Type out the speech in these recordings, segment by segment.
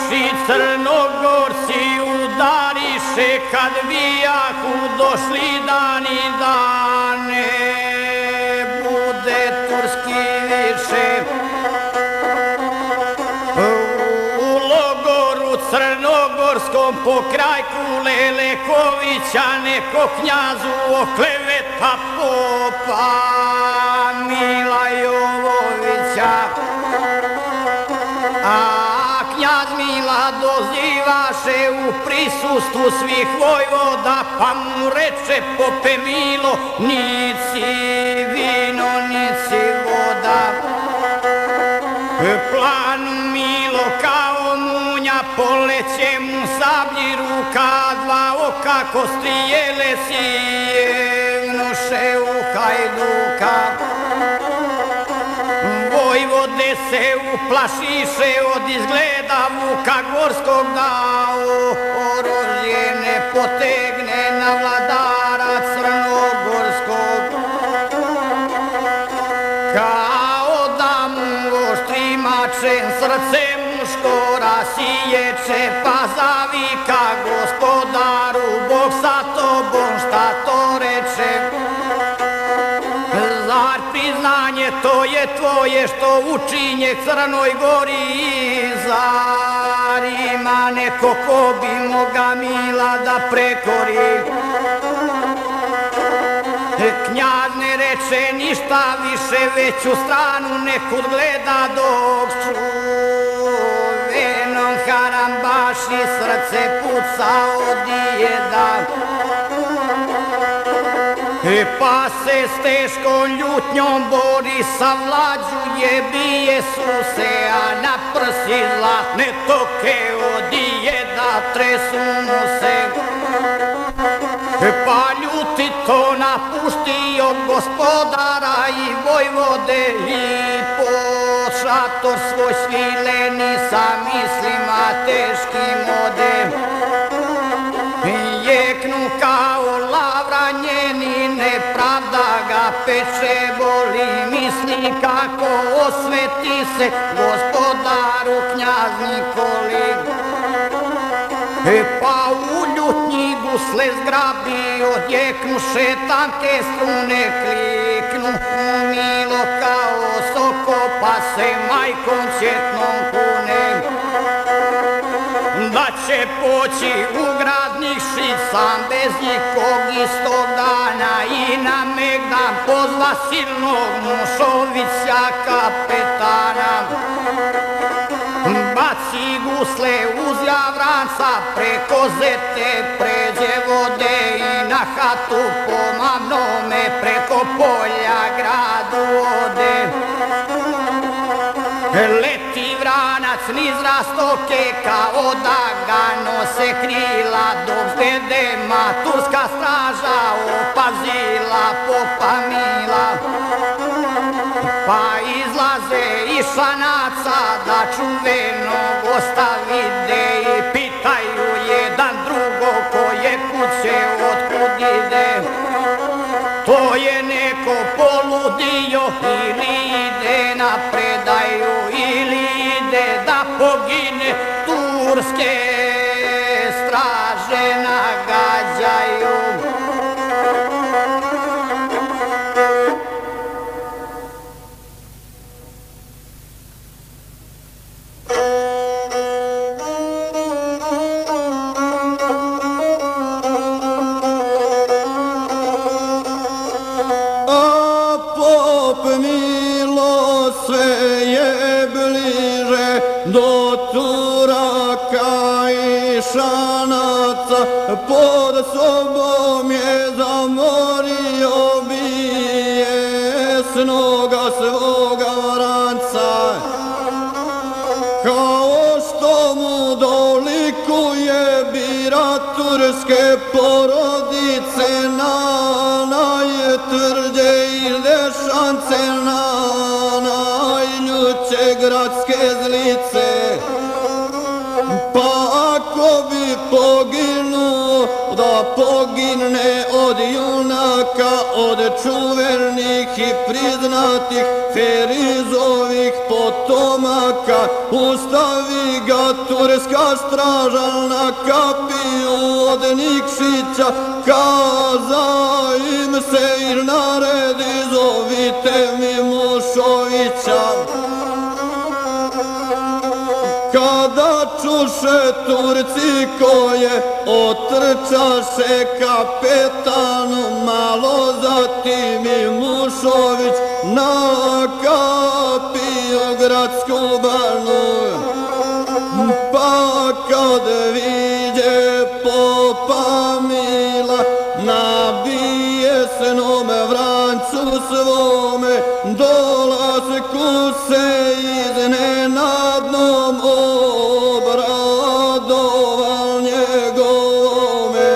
naši Crnogorci udariše kad bijahu došli dani da ne bude turski više. U logoru crnogorskom pokraj Kule Lekovića neko knjazu okleveta popa Mila Jovovića. A knjaz Mila dozivaše u prisustvu svih vojvoda, pa mu reče: pope Milo, nici vino, nici voda. Planu Milo kao munja, poleće mu sablji ruka, dva oka ko strijele sijevnoše u Hajduka. Vojvode se uplašiše od izgleda Vuka Gorskog, da oružje ne potegne na vladara Crnogorskog. Kao da mu oštri mačem srce muško rasiječe, pa zavika: gospodaru, Bog sa tobom, šta to reče? Zar priznanje to je tvoje što učinje Crnoj Gori? Zar ima neko ko bi moga Mila da prekori? Knjaz ne reče ništa više, već u stranu nekud gleda, dok čuvenom Harambaši srce puca od dijeda. Pa se s teškom ljutnjom bori, savlađuje, bije Suse, a na prsi zlatne toke od dijeda tresu mu se. Pa ljuti to napuštio gospodara i vojvode i po šator svoj svileni sa mislima teškim ode. Jeknu kao lavra njeni, nepravda ga peče, boli, misli kako osveti se gospodaru knjaz Nikoli. Pa u ljutnji gusle zgrabi, odjeknuše tanke strune, kliknu Milo kao soko, pa se majkom četnom kune. Da će poći u grad Nikšić sam bez nikog istog dana i na Megdan pozva silnog Mušovića kapetana. Baci gusle uz Javranca, preko Zete pređe vode i na hatu po Mamnome preko polja gradu ode. Leti vranac niz rastoke kao da ga nose krila, dok zglede maturska straža opazila popa Mila. Pa izlaze iz šanaca da čuvenog gosta vide i pitaju jedan drugo koje kuće otkud ide. To je neko poludio ili ide na predaju ili ide da pogine, turske straže nagađaju. Pod sobom je zamorio bijesnoga svoga vranca, kao što mu dolikuje bira turske porodice na najtvrđe Ildešance, na najljuće gradske zlice. Pa ako bi poginuo, da pogine od junaka junaka od čuvenih i priznatih Ferizovih potomaka. Ustavi ga turska straža na kapiju od Nikšića, kaza im se i naredi, zovite mi Mušovića. Kada čuše Turci koje otrčaše kapetanu, malo zatim i Mušović na kapiju gradsku banu. Pa kad vidje popa Mila na bijesnom vrancu svome, dolasku se iznenadnom obradoval njegome.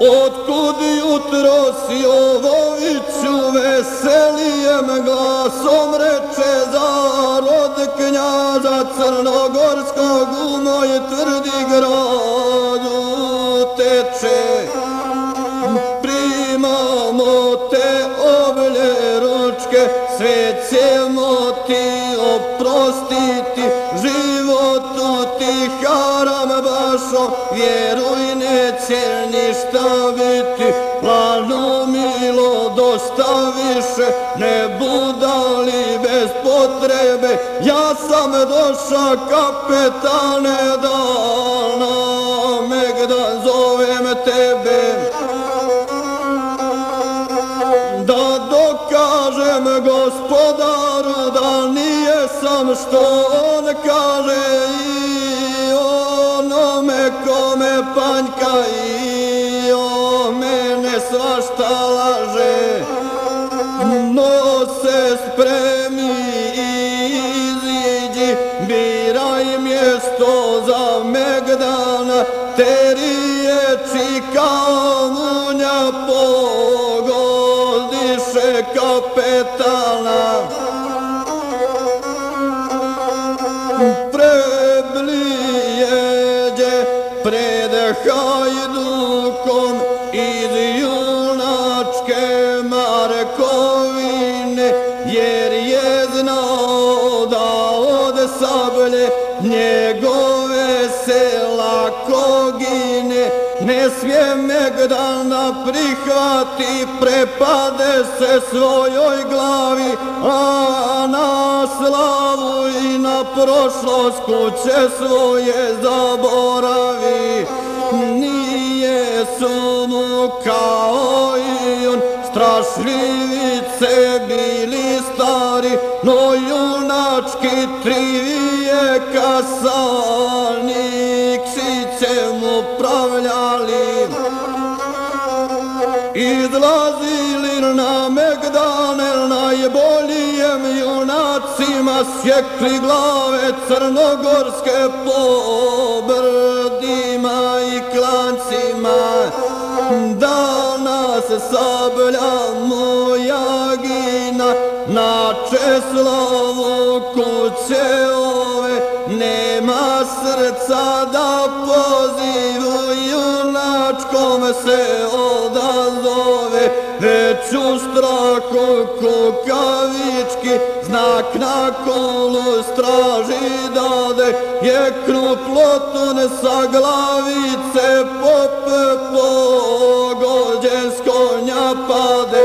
Otkud jutros Jovoviću veselijem glasom reče zarod knjaza crnogorskog u moj tvrdi gradu teče. Primamo te oblje ručke, sve ćemo ti oprostiti, životu ti haram bašo, vjeruj neće ništa biti. Planu Milo dosta više, ne budali bez potrebe, ja sam doša kapetane da na Megdan zovem tebe. Da dokažem gospodaru da nije sam što on kaže, i onome kome panjka i o mene svašta laže. No se spremi i iziđi, biraj mjesto za Megdana, te riječi kao munja pogodiše kapetana. Preblijeđe pred Hajdukom iz junačke Markovine, jer je znao da od sablje njegove se lako gine. Ne smije Megdana prihvati, prepade se svojoj glavi, a na slavu i na prošlost kuće svoje zaboravi. Nije su mu kao i on strašljivice bili stari, no junački 3 vijeka sa Nikšićem upravljali. Izlazili na Megdane, najboljijem junacima sjekli glave crnogorske po brdima i klancima. Danas sablja moja gina na Česlavu kuće ove, nema srca da pozivu junačkom se odazove, već u strahu kukavički znak na kolu straži dade, je kruplotun sa glavice pop pogođen s konja pade.